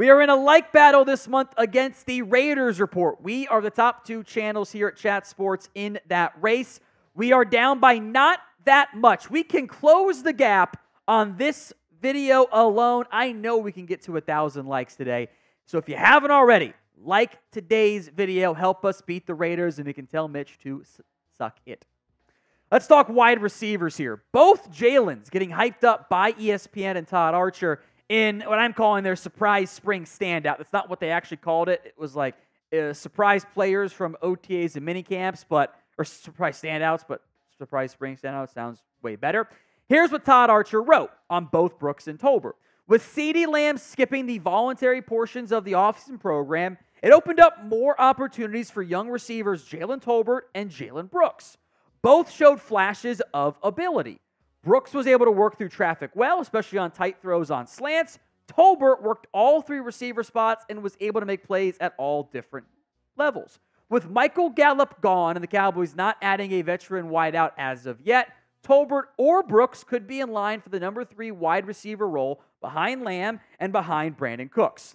We are in a like battle this month against the Raiders Report. We are the top 2 channels here at Chat Sports in that race. We are down by not that much. We can close the gap on this video alone. I know we can get to 1,000 likes today. So if you haven't already, like today's video. Help us beat the Raiders, and we can tell Mitch to suck it. Let's talk wide receivers here. Both Jalen's getting hyped up by ESPN and Todd Archer in what I'm calling their surprise spring standout. That's not what they actually called it. It was like surprise players from OTAs and minicamps, or surprise standouts, but surprise spring standout sounds way better. Here's what Todd Archer wrote on both Brooks and Tolbert. With CeeDee Lamb skipping the voluntary portions of the offseason program, it opened up more opportunities for young receivers Jalen Tolbert and Jalen Brooks. Both showed flashes of ability. Brooks was able to work through traffic well, especially on tight throws on slants. Tolbert worked all 3 receiver spots and was able to make plays at all different levels. With Michael Gallup gone and the Cowboys not adding a veteran wideout as of yet, Tolbert or Brooks could be in line for the number 3 wide receiver role behind Lamb and behind Brandin Cooks.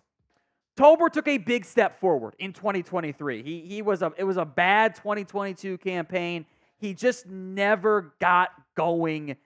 Tolbert took a big step forward in 2023. It was a bad 2022 campaign. He just never got going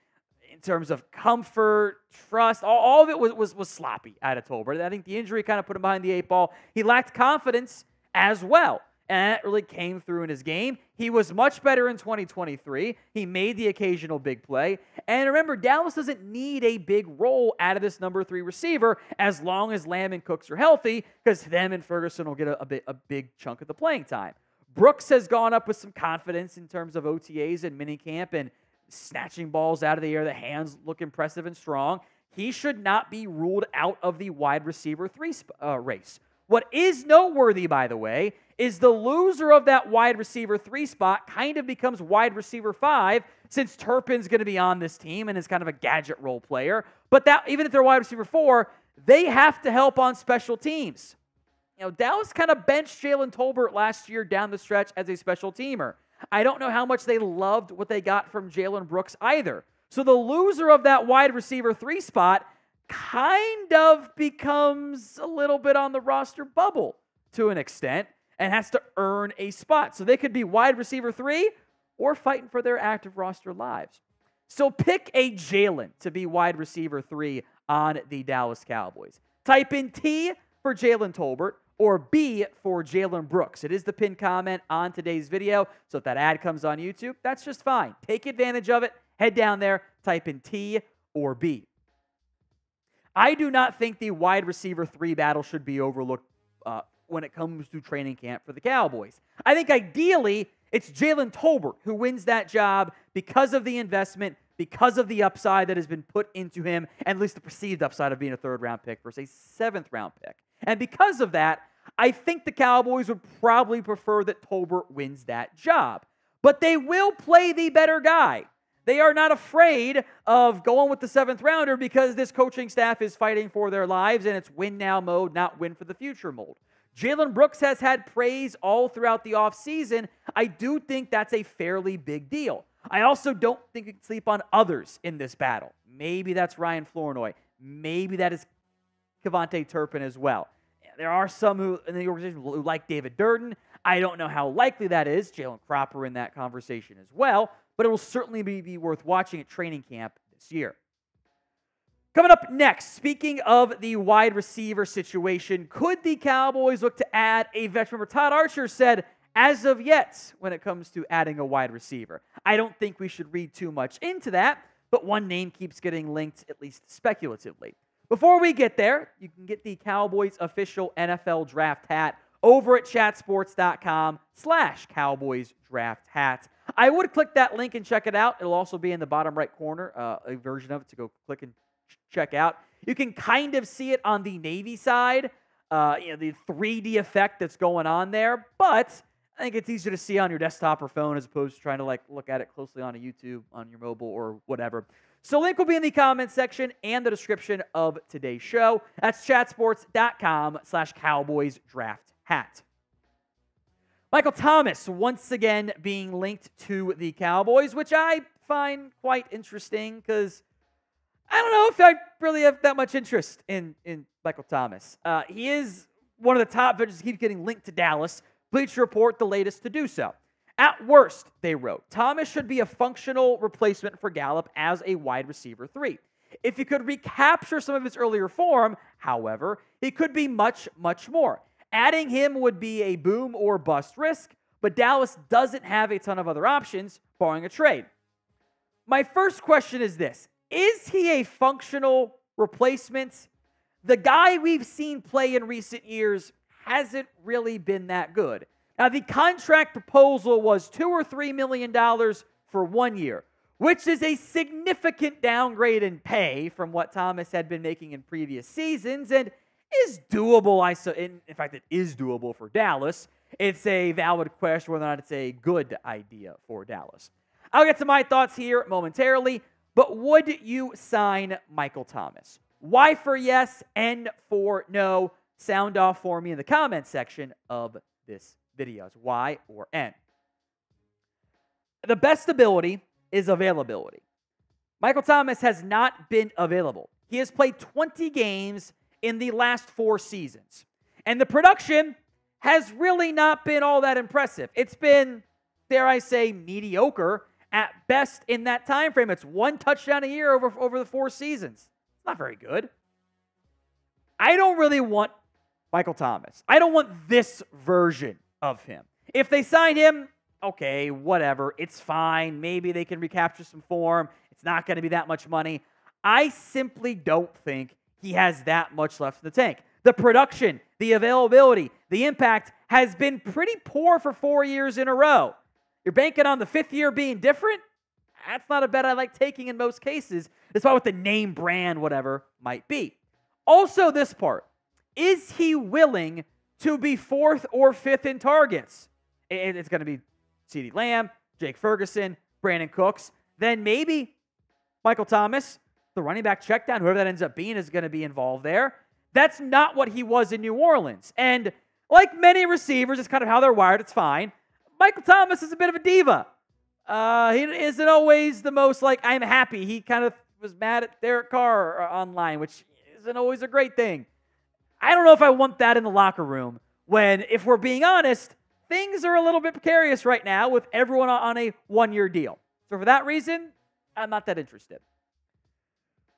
in terms of comfort, trust. All of it was sloppy out of Tolbert. I think the injury kind of put him behind the 8 ball. He lacked confidence as well, and that really came through in his game. He was much better in 2023. He made the occasional big play. And remember, Dallas doesn't need a big role out of this number 3 receiver as long as Lamb and Cooks are healthy, because them and Ferguson will get a big chunk of the playing time. Brooks has gone up with some confidence in terms of OTAs and minicamp and snatching balls out of the air. The hands look impressive and strong. He should not be ruled out of the wide receiver 3 race. What is noteworthy, by the way, is the loser of that wide receiver 3 spot kind of becomes wide receiver 5, since Turpin's going to be on this team and is kind of a gadget role player. But that even if they're wide receiver 4, they have to help on special teams. You know, Dallas kind of benched Jalen Tolbert last year down the stretch as a special teamer. I don't know how much they loved what they got from Jalen Brooks either. So the loser of that wide receiver 3 spot kind of becomes a little bit on the roster bubble to an extent and has to earn a spot. So they could be wide receiver 3 or fighting for their active roster lives. So pick a Jalen to be wide receiver 3 on the Dallas Cowboys. Type in T for Jalen Tolbert or B for Jalen Brooks. It is the pinned comment on today's video, so if that ad comes on YouTube, that's just fine. Take advantage of it. Head down there, type in T or B. I do not think the wide receiver 3 battle should be overlooked when it comes to training camp for the Cowboys. I think ideally, it's Jalen Tolbert who wins that job because of the investment, because of the upside that has been put into him, and at least the perceived upside of being a 3rd-round pick versus a 7th-round pick. And because of that, I think the Cowboys would probably prefer that Tolbert wins that job. But they will play the better guy. They are not afraid of going with the 7th-rounder because this coaching staff is fighting for their lives, and it's win now mode, not win for the future mode. Jalen Brooks has had praise all throughout the offseason. I do think that's a fairly big deal. I also don't think you can sleep on others in this battle. Maybe that's Ryan Flournoy. Maybe that is Kevontae Turpin as well. There are some who in the organization who like David Durden. I don't know how likely that is. Jalen Cropper in that conversation as well. But it will certainly be worth watching at training camp this year. Coming up next, speaking of the wide receiver situation, could the Cowboys look to add a veteran? Todd Archer said, as of yet, when it comes to adding a wide receiver. I don't think we should read too much into that, but one name keeps getting linked, at least speculatively. Before we get there, you can get the Cowboys official NFL Draft Hat over at chatsports.com/Cowboys Draft Hat. I would click that link and check it out. It'll also be in the bottom right corner, a version of it to go click and check out. You can kind of see it on the Navy side, the 3D effect that's going on there, but I think it's easier to see on your desktop or phone as opposed to trying to look at it closely on a YouTube, on your mobile, or whatever. So link will be in the comments section and the description of today's show. That's chatsports.com/Cowboys Draft Hat. Michael Thomas once again being linked to the Cowboys, which I find quite interesting because I don't know if I really have that much interest in Michael Thomas. He is one of the top veterans. Keeps getting linked to Dallas. Bleacher Report, the latest to do so. At worst, they wrote, Thomas should be a functional replacement for Gallup as a wide receiver 3. If he could recapture some of his earlier form, however, he could be much, much more. Adding him would be a boom or bust risk, but Dallas doesn't have a ton of other options, barring a trade. My first question is this. Is he a functional replacement? The guy we've seen play in recent years hasn't really been that good. Now, the contract proposal was $2 or $3 million for 1 year, which is a significant downgrade in pay from what Thomas had been making in previous seasons and is doable. In fact, it is doable for Dallas. It's a valid question whether or not it's a good idea for Dallas. I'll get to my thoughts here momentarily, but would you sign Michael Thomas? Y for yes, N for no. Sound off for me in the comments section of this video. It's Y or N. The best ability is availability. Michael Thomas has not been available. He has played 20 games in the last 4 seasons. And the production has really not been all that impressive. It's been, dare I say, mediocre at best in that time frame. It's 1 touchdown a year over the 4 seasons. It's not very good. I don't really want Michael Thomas. I don't want this version of him. If they sign him, okay, whatever. It's fine. Maybe they can recapture some form. It's not going to be that much money. I simply don't think he has that much left in the tank. The production, the availability, the impact has been pretty poor for 4 years in a row. You're banking on the 5th year being different? That's not a bet I like taking in most cases, despite what the name, brand, whatever might be. Also, this part. Is he willing to be 4th or 5th in targets? It's going to be CeeDee Lamb, Jake Ferguson, Brandin Cooks. Then maybe Michael Thomas, the running back checkdown, whoever that ends up being, is going to be involved there. That's not what he was in New Orleans. And like many receivers, it's kind of how they're wired. It's fine. Michael Thomas is a bit of a diva. He isn't always the most like, I'm happy. He kind of was mad at Derek Carr online, which isn't always a great thing. I don't know if I want that in the locker room when, if we're being honest, things are a little bit precarious right now with everyone on a 1-year deal. So for that reason, I'm not that interested.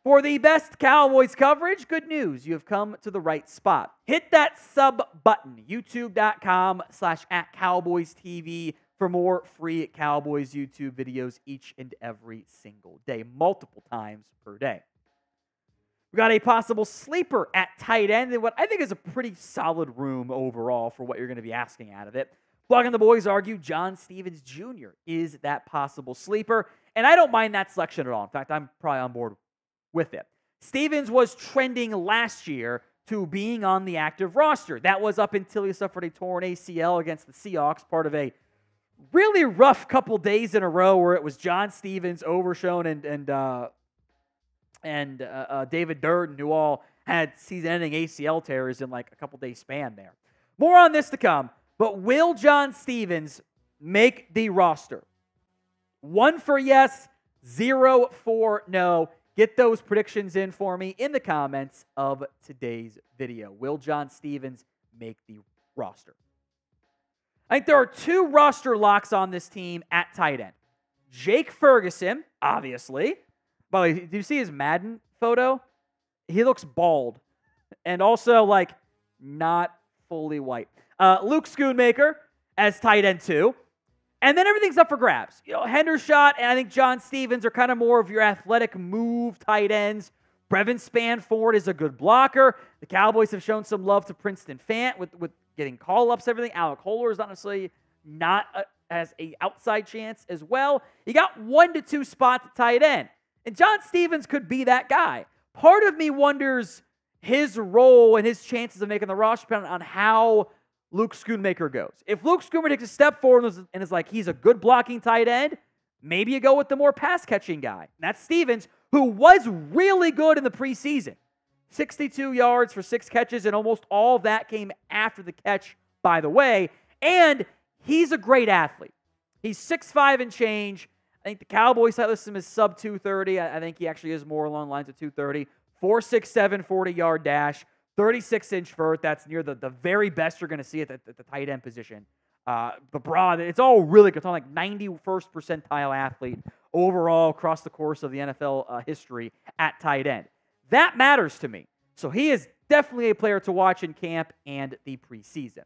For the best Cowboys coverage, good news. You have come to the right spot. Hit that sub button, youtube.com/@CowboysTV for more free Cowboys YouTube videos each and every single day, multiple times per day. We got a possible sleeper at tight end in what I think is a pretty solid room overall for what you're going to be asking out of it. Blog and the boys argue John Stephens Jr. is that possible sleeper, and I don't mind that selection at all. In fact, I'm probably on board with it. Stephens was trending last year to being on the active roster. That was up until he suffered a torn ACL against the Seahawks, part of a really rough couple days in a row where it was John Stephens, Overshown, and David Durden, who all had season-ending ACL tears in like a couple days span there. More on this to come, but will John Stephens make the roster? 1 for yes, 0 for no. Get those predictions in for me in the comments of today's video. Will John Stephens make the roster? I think there are 2 roster locks on this team at tight end. Jake Ferguson, obviously. By the way, do you see his Madden photo? He looks bald and also like not fully white. Luke Schoonmaker as tight end 2. And then everything's up for grabs. You know, Hendershot and I think John Stephens are kind of more of your athletic move tight ends. Brevin Spanford is a good blocker. The Cowboys have shown some love to Princeton Fant with getting call-ups, everything. Alec Kohler is not necessarily has a outside chance as well. You got 1 to 2 spots at tight end. And John Stephens could be that guy. Part of me wonders his role and his chances of making the roster depending on how Luke Schoonmaker goes. If Luke Schoonmaker takes a step forward and is like, he's a good blocking tight end, maybe you go with the more pass-catching guy. And that's Stephens, who was really good in the preseason. 62 yards for 6 catches, and almost all of that came after the catch, by the way. And he's a great athlete. He's 6'5" and change. I think the Cowboys side list him as sub 230. I think he actually is more along the lines of 230. 4.67 40-yard dash, 36-inch vert. That's near the very best you're going to see at the tight end position. The broad, it's all really good. It's on like 91st percentile athlete overall across the course of the NFL history at tight end. That matters to me. So he is definitely a player to watch in camp and the preseason.